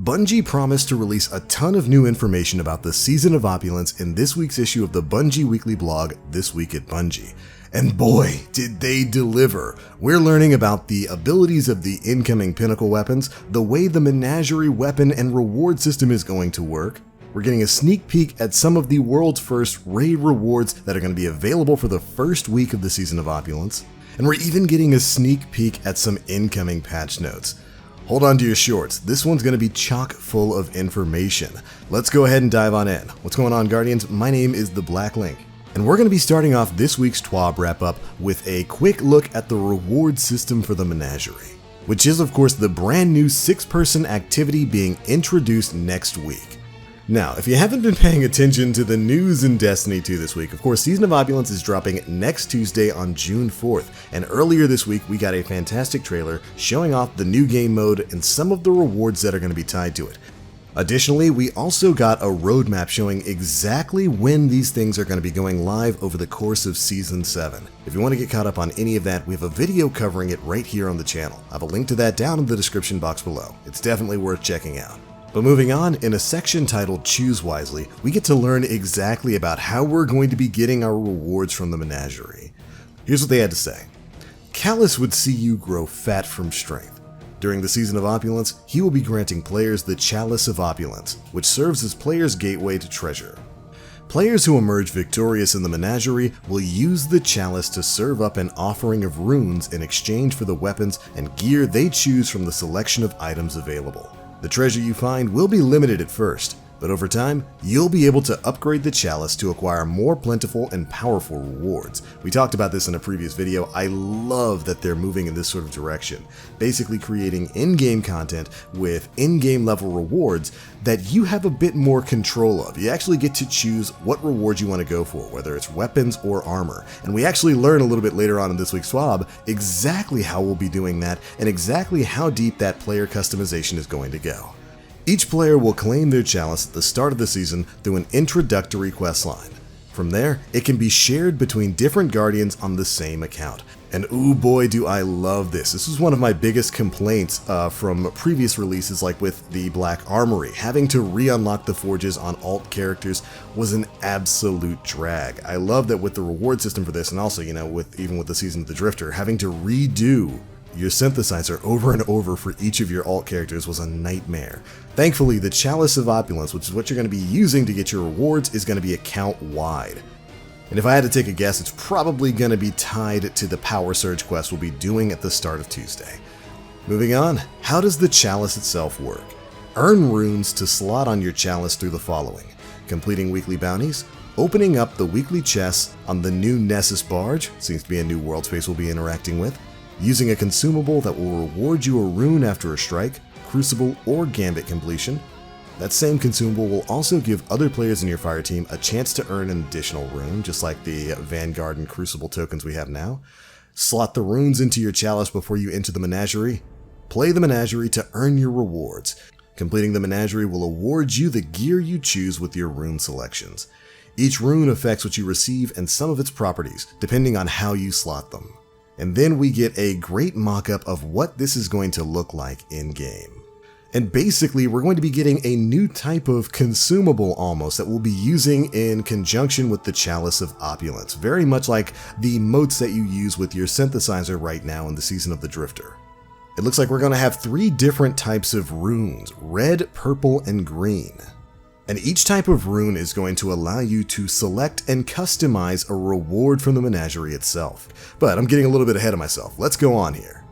Bungie promised to release a ton of new information about the Season of Opulence in this week's issue of the Bungie weekly blog, This Week at Bungie. And boy, did they deliver! We're learning about the abilities of the incoming Pinnacle weapons, the way the Menagerie weapon and reward system is going to work. We're getting a sneak peek at some of the world's first raid rewards that are going to be available for the first week of the Season of Opulence. And we're even getting a sneak peek at some incoming patch notes. Hold on to your shorts, this one's going to be chock full of information. Let's go ahead and dive on in. What's going on, Guardians? My name is The Black Link, and we're going to be starting off this week's TWAB wrap-up with a quick look at the reward system for the Menagerie, which is of course the brand new 6-person activity being introduced next week. Now, if you haven't been paying attention to the news in Destiny 2 this week, of course, Season of Opulence is dropping next Tuesday on June 4th, and earlier this week we got a fantastic trailer showing off the new game mode and some of the rewards that are going to be tied to it. Additionally, we also got a roadmap showing exactly when these things are going to be going live over the course of Season 7. If you want to get caught up on any of that, we have a video covering it right here on the channel. I have a link to that down in the description box below. It's definitely worth checking out. But moving on, in a section titled Choose Wisely, we get to learn exactly about how we're going to be getting our rewards from the Menagerie. Here's what they had to say. Chalice would see you grow fat from strength. During the Season of Opulence, he will be granting players the Chalice of Opulence, which serves as players' gateway to treasure. Players who emerge victorious in the Menagerie will use the Chalice to serve up an offering of runes in exchange for the weapons and gear they choose from the selection of items available. The treasure you find will be limited at first, but over time, you'll be able to upgrade the Chalice to acquire more plentiful and powerful rewards. We talked about this in a previous video. I love that they're moving in this sort of direction, basically creating in-game content with in-game level rewards that you have a bit more control of. You actually get to choose what rewards you want to go for, whether it's weapons or armor. And we actually learn a little bit later on in this week's SWAB exactly how we'll be doing that and exactly how deep that player customization is going to go. Each player will claim their Chalice at the start of the season through an introductory questline. From there, it can be shared between different Guardians on the same account. And ooh boy do I love this. This was one of my biggest complaints from previous releases, like with the Black Armory. Having to re-unlock the forges on alt characters was an absolute drag. I love that with the reward system for this, and also, even with the Season of the Drifter, having to redo your synthesizer over and over for each of your alt characters was a nightmare. Thankfully, the Chalice of Opulence, which is what you're going to be using to get your rewards, is going to be account-wide. And if I had to take a guess, it's probably going to be tied to the Power Surge quest we'll be doing at the start of Tuesday. Moving on, how does the Chalice itself work? Earn runes to slot on your Chalice through the following: completing weekly bounties, opening up the weekly chests on the new Nessus barge, seems to be a new world space we'll be interacting with, using a consumable that will reward you a rune after a strike, crucible, or gambit completion. That same consumable will also give other players in your fire team a chance to earn an additional rune, just like the Vanguard and Crucible tokens we have now. Slot the runes into your Chalice before you enter the Menagerie. Play the Menagerie to earn your rewards. Completing the Menagerie will award you the gear you choose with your rune selections. Each rune affects what you receive and some of its properties, depending on how you slot them. And then we get a great mock-up of what this is going to look like in-game. And basically, we're going to be getting a new type of consumable almost that we'll be using in conjunction with the Chalice of Opulence, very much like the motes that you use with your synthesizer right now in the Season of the Drifter. It looks like we're going to have 3 different types of runes: red, purple, and green. And each type of rune is going to allow you to select and customize a reward from the Menagerie itself. But I'm getting a little bit ahead of myself. Let's go on here.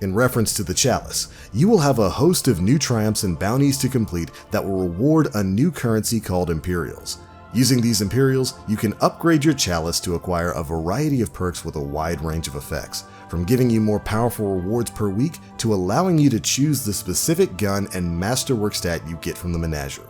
In reference to the Chalice, you will have a host of new triumphs and bounties to complete that will reward a new currency called Imperials. Using these Imperials, you can upgrade your Chalice to acquire a variety of perks with a wide range of effects, from giving you more powerful rewards per week to allowing you to choose the specific gun and masterwork stat you get from the Menagerie.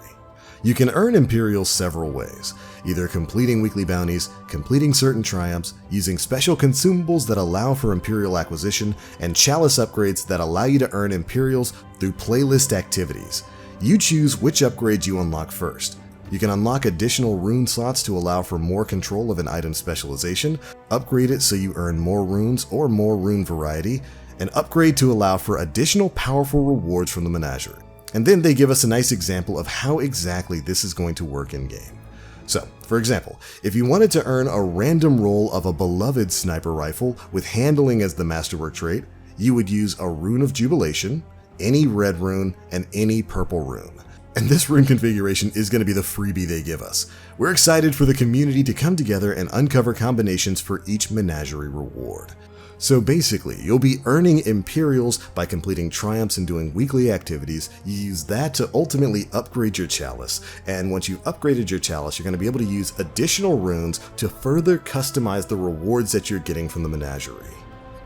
You can earn Imperials several ways, either completing weekly bounties, completing certain triumphs, using special consumables that allow for Imperial acquisition, and Chalice upgrades that allow you to earn Imperials through playlist activities. You choose which upgrade you unlock first. You can unlock additional rune slots to allow for more control of an item's specialization, upgrade it so you earn more runes or more rune variety, and upgrade to allow for additional powerful rewards from the Menagerie. And then they give us a nice example of how exactly this is going to work in game. So, for example, if you wanted to earn a random roll of a beloved sniper rifle with handling as the masterwork trait, you would use a Rune of Jubilation, any red rune, and any purple rune. And this rune configuration is going to be the freebie they give us. We're excited for the community to come together and uncover combinations for each Menagerie reward. So basically, you'll be earning Imperials by completing triumphs and doing weekly activities. You use that to ultimately upgrade your Chalice, and once you've upgraded your Chalice, you're going to be able to use additional runes to further customize the rewards that you're getting from the Menagerie.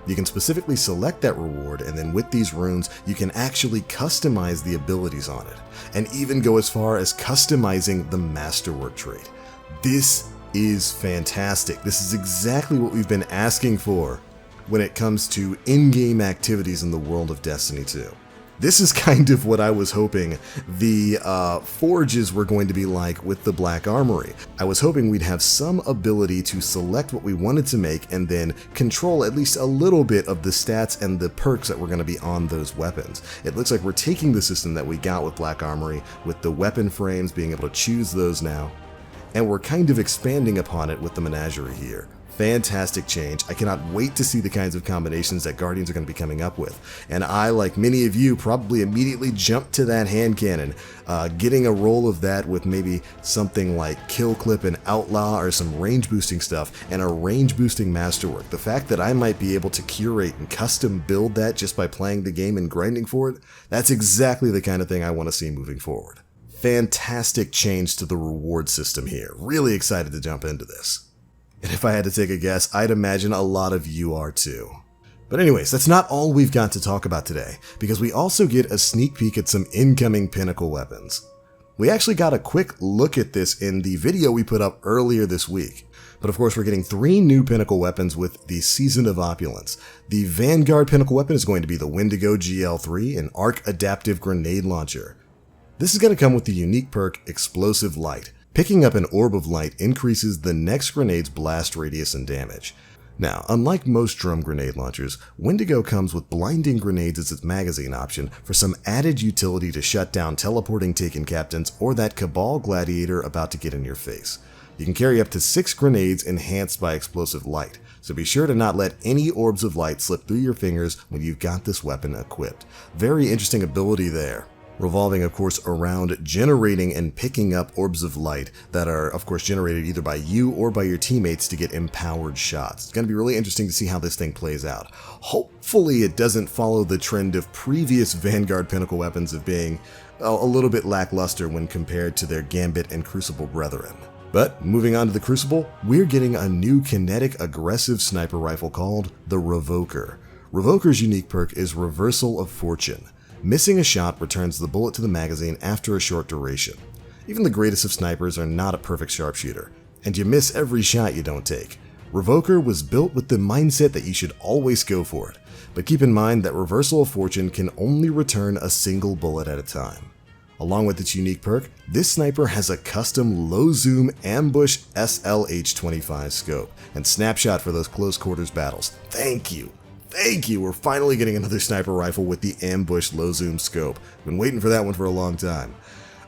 You can specifically select that reward, and then with these runes, you can actually customize the abilities on it, and even go as far as customizing the Masterwork trait. This is fantastic. This is exactly what we've been asking for when it comes to in-game activities in the world of Destiny 2. This is kind of what I was hoping the forges were going to be like with the Black Armory. I was hoping we'd have some ability to select what we wanted to make and then control at least a little bit of the stats and the perks that were going to be on those weapons. It looks like we're taking the system that we got with Black Armory, with the weapon frames, being able to choose those now, and we're kind of expanding upon it with the Menagerie here. Fantastic change. I cannot wait to see the kinds of combinations that Guardians are going to be coming up with. And I, like many of you, probably immediately jumped to that hand cannon, getting a roll of that with maybe something like Kill Clip and Outlaw or some range boosting stuff and a range boosting Masterwork. The fact that I might be able to curate and custom build that just by playing the game and grinding for it, that's exactly the kind of thing I want to see moving forward. Fantastic change to the reward system here. Really excited to jump into this. And if I had to take a guess, I'd imagine a lot of you are too. But anyways, that's not all we've got to talk about today, because we also get a sneak peek at some incoming Pinnacle weapons. We actually got a quick look at this in the video we put up earlier this week. But of course, we're getting 3 new Pinnacle weapons with the Season of Opulence. The Vanguard Pinnacle weapon is going to be the Wendigo GL3, an Arc Adaptive Grenade Launcher. This is going to come with the unique perk Explosive Light. Picking up an orb of light increases the next grenade's blast radius and damage. Now, unlike most drum grenade launchers, Wendigo comes with blinding grenades as its magazine option for some added utility to shut down teleporting Taken captains or that Cabal gladiator about to get in your face. You can carry up to 6 grenades enhanced by explosive light, so be sure to not let any orbs of light slip through your fingers when you've got this weapon equipped. Very interesting ability there. Revolving, of course, around generating and picking up orbs of light that are, of course, generated either by you or by your teammates to get empowered shots. It's going to be really interesting to see how this thing plays out. Hopefully it doesn't follow the trend of previous Vanguard Pinnacle weapons of being a little bit lackluster when compared to their Gambit and Crucible brethren. But moving on to the Crucible, we're getting a new kinetic aggressive sniper rifle called the Revoker. Revoker's unique perk is Reversal of Fortune. Missing a shot returns the bullet to the magazine after a short duration. Even the greatest of snipers are not a perfect sharpshooter, and you miss every shot you don't take. Revoker was built with the mindset that you should always go for it, but keep in mind that Reversal of Fortune can only return a single bullet at a time. Along with its unique perk, this sniper has a custom low-zoom ambush SLH-25 scope and snapshot for those close quarters battles. Thank you! Thank you! We're finally getting another sniper rifle with the ambush low-zoom scope. Been waiting for that one for a long time.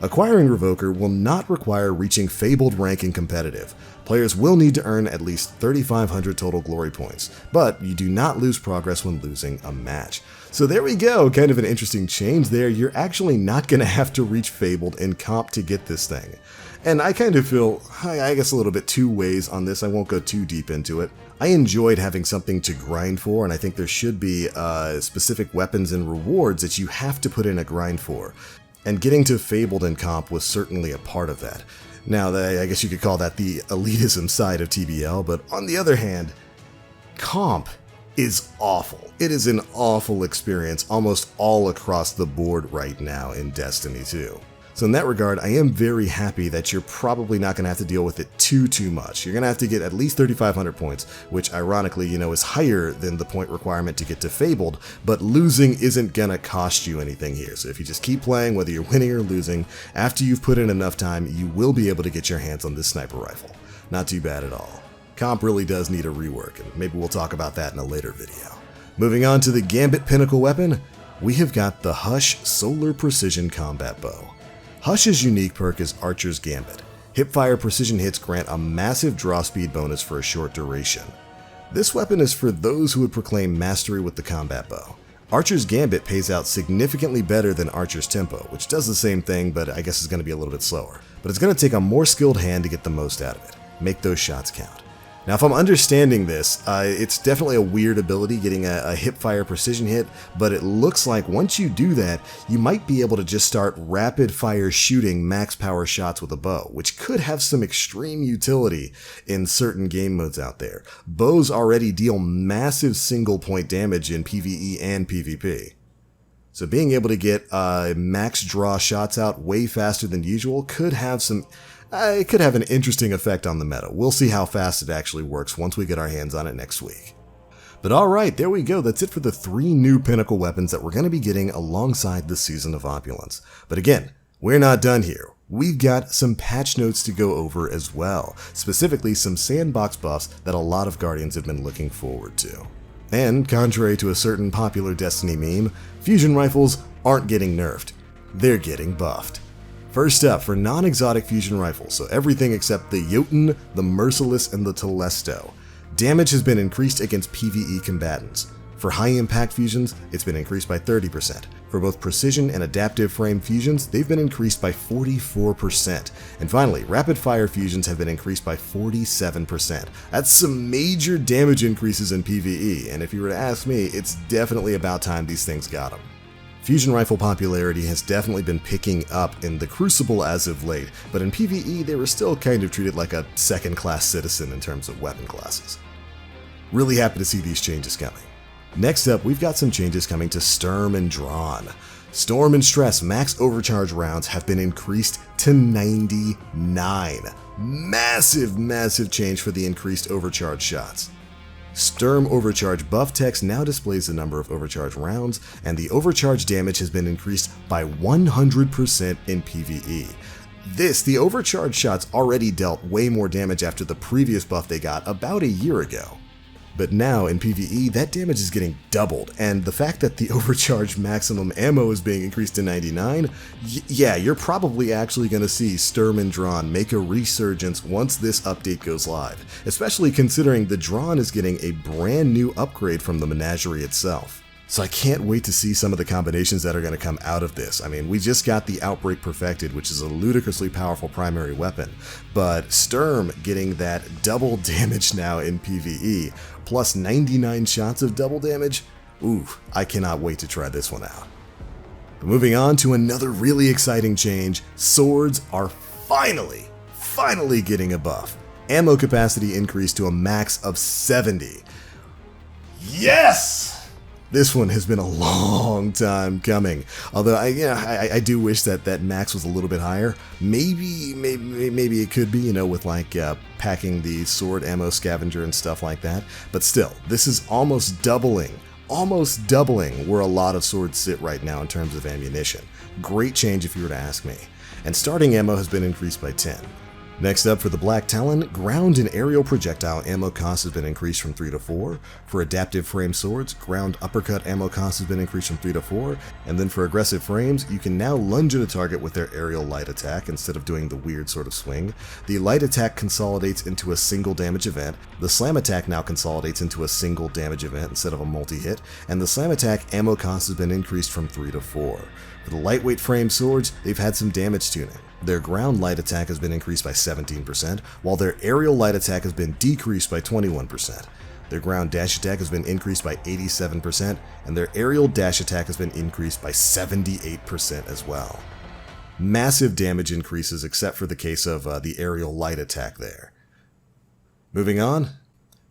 Acquiring Revoker will not require reaching Fabled rank in competitive. Players will need to earn at least 3,500 total glory points, but you do not lose progress when losing a match. So there we go, kind of an interesting change there. You're actually not going to have to reach Fabled in comp to get this thing. And I kind of feel, I guess, a little bit two ways on this. I won't go too deep into it. I enjoyed having something to grind for, and I think there should be specific weapons and rewards that you have to put in a grind for. And getting to Fabled in comp was certainly a part of that. Now, I guess you could call that the elitism side of TBL, but on the other hand, comp is awful. It is an awful experience almost all across the board right now in Destiny 2. So in that regard, I am very happy that you're probably not going to have to deal with it too much. You're going to have to get at least 3,500 points, which ironically, is higher than the point requirement to get to Fabled, but losing isn't going to cost you anything here. So if you just keep playing, whether you're winning or losing, after you've put in enough time, you will be able to get your hands on this sniper rifle. Not too bad at all. Comp really does need a rework, and maybe we'll talk about that in a later video. Moving on to the Gambit Pinnacle weapon, we have got the Hush Solar Precision Combat Bow. Hush's unique perk is Archer's Gambit. Hipfire precision hits grant a massive draw speed bonus for a short duration. This weapon is for those who would proclaim mastery with the combat bow. Archer's Gambit pays out significantly better than Archer's Tempo, which does the same thing, but I guess is going to be a little bit slower. But it's going to take a more skilled hand to get the most out of it. Make those shots count. Now, if I'm understanding this, it's definitely a weird ability getting a hipfire precision hit, but it looks like once you do that, you might be able to just start rapid fire shooting max power shots with a bow, which could have some extreme utility in certain game modes out there. Bows already deal massive single point damage in PvE and PvP. So being able to get max draw shots out way faster than usual could have it could have an interesting effect on the meta. We'll see how fast it actually works once we get our hands on it next week. But alright, there we go. That's it for the 3 new Pinnacle weapons that we're going to be getting alongside the Season of Opulence. But again, we're not done here. We've got some patch notes to go over as well, specifically some Sandbox buffs that a lot of Guardians have been looking forward to. And contrary to a certain popular Destiny meme, fusion rifles aren't getting nerfed, they're getting buffed. First up, for non-exotic fusion rifles, so everything except the Jotun, the Merciless, and the Telesto, damage has been increased against PvE combatants. For high-impact fusions, it's been increased by 30%. For both precision and adaptive frame fusions, they've been increased by 44%. And finally, rapid-fire fusions have been increased by 47%. That's some major damage increases in PvE, and if you were to ask me, it's definitely about time these things got them. Fusion rifle popularity has definitely been picking up in the Crucible as of late, but in PvE they were still kind of treated like a second-class citizen in terms of weapon classes. Really happy to see these changes coming. Next up, we've got some changes coming to Sturm and Drawn. Storm and Stress max overcharge rounds have been increased to 99. Massive change for the increased overcharge shots. Sturm Overcharge buff text now displays the number of overcharge rounds, and the overcharge damage has been increased by 100% in PvE. The overcharge shots already dealt way more damage after the previous buff they got about a year ago. But now in PvE, that damage is getting doubled, and the fact that the overcharge maximum ammo is being increased to 99, yeah, you're probably actually going to see Sturm and Drawn make a resurgence once this update goes live, especially considering the Drawn is getting a brand new upgrade from the Menagerie itself. So I can't wait to see some of the combinations that are going to come out of this. I mean, we just got the Outbreak Perfected, which is a ludicrously powerful primary weapon, but Sturm getting that double damage now in PvE, plus 99 shots of double damage, ooh, I cannot wait to try this one out. But moving on to another really exciting change, swords are finally getting a buff. Ammo capacity increased to a max of 70. Yes! This one has been a long time coming, although I do wish that max was a little bit higher. Maybe it could be, with like packing the sword ammo scavenger and stuff like that. But still, this is almost doubling where a lot of swords sit right now in terms of ammunition. Great change if you were to ask me. And starting ammo has been increased by 10. Next up, for the Black Talon, ground and aerial projectile ammo cost has been increased from 3 to 4. For adaptive frame swords, ground uppercut ammo cost has been increased from 3 to 4. And then for aggressive frames, you can now lunge at a target with their aerial light attack instead of doing the weird sort of swing. The light attack consolidates into a single damage event. The slam attack now consolidates into a single damage event instead of a multi-hit. And the slam attack ammo cost has been increased from 3 to 4. For the lightweight frame swords, they've had some damage tuning. Their ground light attack has been increased by 17%, while their aerial light attack has been decreased by 21%. Their ground dash attack has been increased by 87%, and their aerial dash attack has been increased by 78% as well. Massive damage increases except for the case of the aerial light attack there. Moving on.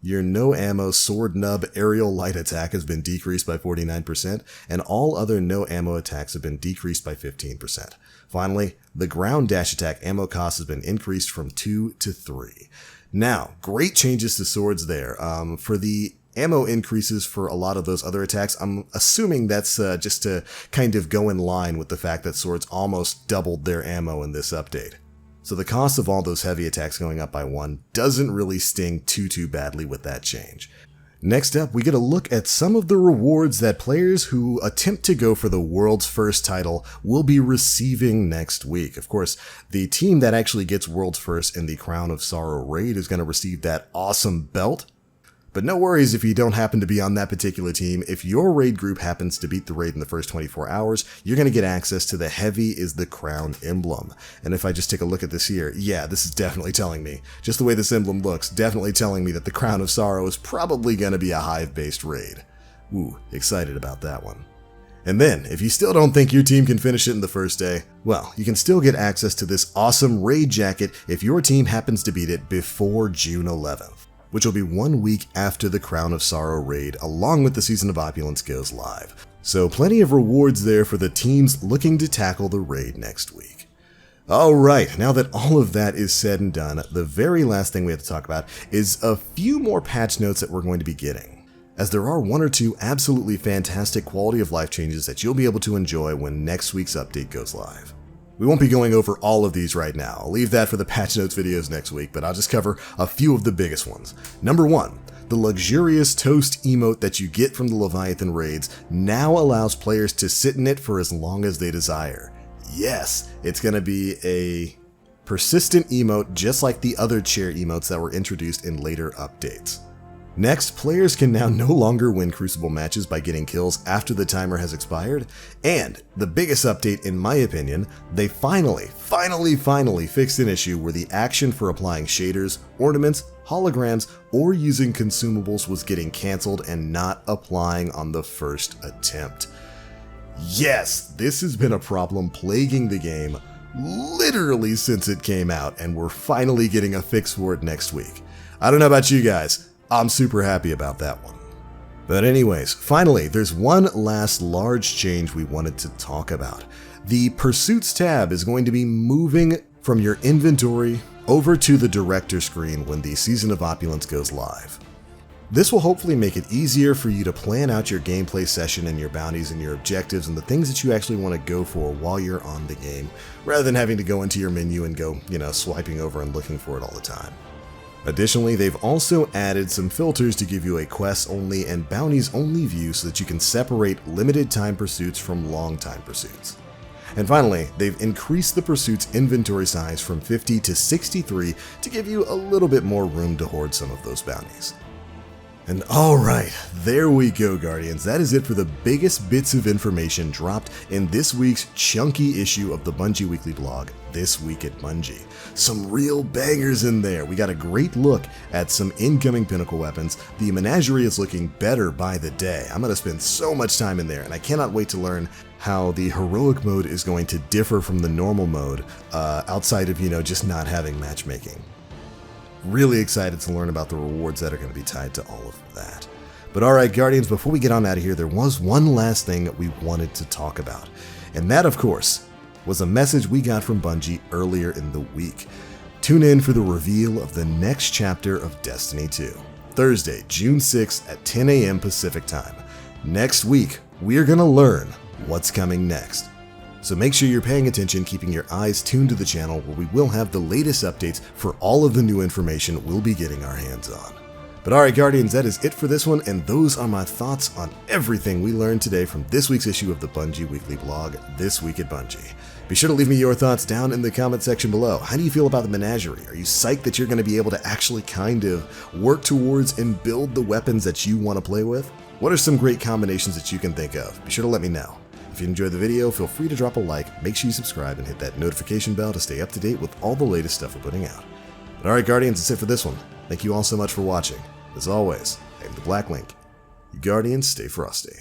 Your no ammo sword nub aerial light attack has been decreased by 49%, and all other no ammo attacks have been decreased by 15%. Finally, the ground dash attack ammo cost has been increased from 2 to 3. Now, great changes to swords there. For the ammo increases for a lot of those other attacks, I'm assuming that's just to kind of go in line with the fact that swords almost doubled their ammo in this update. So the cost of all those heavy attacks going up by 1 doesn't really sting too badly with that change. Next up, we get a look at some of the rewards that players who attempt to go for the world's first title will be receiving next week. Of course, the team that actually gets world's first in the Crown of Sorrow raid is going to receive that awesome belt. But no worries if you don't happen to be on that particular team. If your raid group happens to beat the raid in the first 24 hours, you're going to get access to the Heavy is the Crown emblem. And if I just take a look at this here, yeah, this is definitely telling me, just the way this emblem looks, definitely telling me that the Crown of Sorrow is probably going to be a hive-based raid. Ooh, excited about that one. And then, if you still don't think your team can finish it in the first day, well, you can still get access to this awesome raid jacket if your team happens to beat it before June 11th. Which will be 1 week after the Crown of Sorrow raid, along with the Season of Opulence goes live. So plenty of rewards there for the teams looking to tackle the raid next week. Alright, now that all of that is said and done, the very last thing we have to talk about is a few more patch notes that we're going to be getting, as there are 1 or 2 absolutely fantastic quality of life changes that you'll be able to enjoy when next week's update goes live. We won't be going over all of these right now. I'll leave that for the patch notes videos next week, but I'll just cover a few of the biggest ones. Number 1, the luxurious toast emote that you get from the Leviathan raids now allows players to sit in it for as long as they desire. Yes, it's going to be a persistent emote just like the other chair emotes that were introduced in later updates. Next, players can now no longer win Crucible matches by getting kills after the timer has expired, and the biggest update in my opinion, they finally fixed an issue where the action for applying shaders, ornaments, holograms, or using consumables was getting cancelled and not applying on the first attempt. Yes, this has been a problem plaguing the game literally since it came out, and we're finally getting a fix for it next week. I don't know about you guys, I'm super happy about that one. But anyways, finally, there's one last large change we wanted to talk about. The Pursuits tab is going to be moving from your inventory over to the director screen when the Season of Opulence goes live. This will hopefully make it easier for you to plan out your gameplay session and your bounties and your objectives and the things that you actually want to go for while you're on the game, rather than having to go into your menu and go, swiping over and looking for it all the time. Additionally, they've also added some filters to give you a quests only and bounties only view so that you can separate limited time pursuits from long time pursuits. And finally, they've increased the pursuit's inventory size from 50 to 63 to give you a little bit more room to hoard some of those bounties. And alright, there we go, Guardians. That is it for the biggest bits of information dropped in this week's chunky issue of the Bungie Weekly Blog, This Week at Bungie. Some real bangers in there. We got a great look at some incoming Pinnacle weapons. The Menagerie is looking better by the day. I'm going to spend so much time in there, and I cannot wait to learn how the heroic mode is going to differ from the normal mode, outside of, just not having matchmaking. Really excited to learn about the rewards that are going to be tied to all of that. But alright, Guardians, before we get on out of here, there was one last thing that we wanted to talk about. And that, of course, was a message we got from Bungie earlier in the week. Tune in for the reveal of the next chapter of Destiny 2. Thursday, June 6th at 10 a.m. Pacific Time. Next week, we're going to learn what's coming next. So make sure you're paying attention, keeping your eyes tuned to the channel where we will have the latest updates for all of the new information we'll be getting our hands on. But alright, Guardians, that is it for this one, and those are my thoughts on everything we learned today from this week's issue of the Bungie Weekly Blog, This Week at Bungie. Be sure to leave me your thoughts down in the comment section below. How do you feel about the Menagerie? Are you psyched that you're going to be able to actually kind of work towards and build the weapons that you want to play with? What are some great combinations that you can think of? Be sure to let me know. If you enjoyed the video, feel free to drop a like, make sure you subscribe, and hit that notification bell to stay up to date with all the latest stuff we're putting out. But alright, Guardians, that's it for this one. Thank you all so much for watching. As always, I am the Black Link. You Guardians, stay frosty.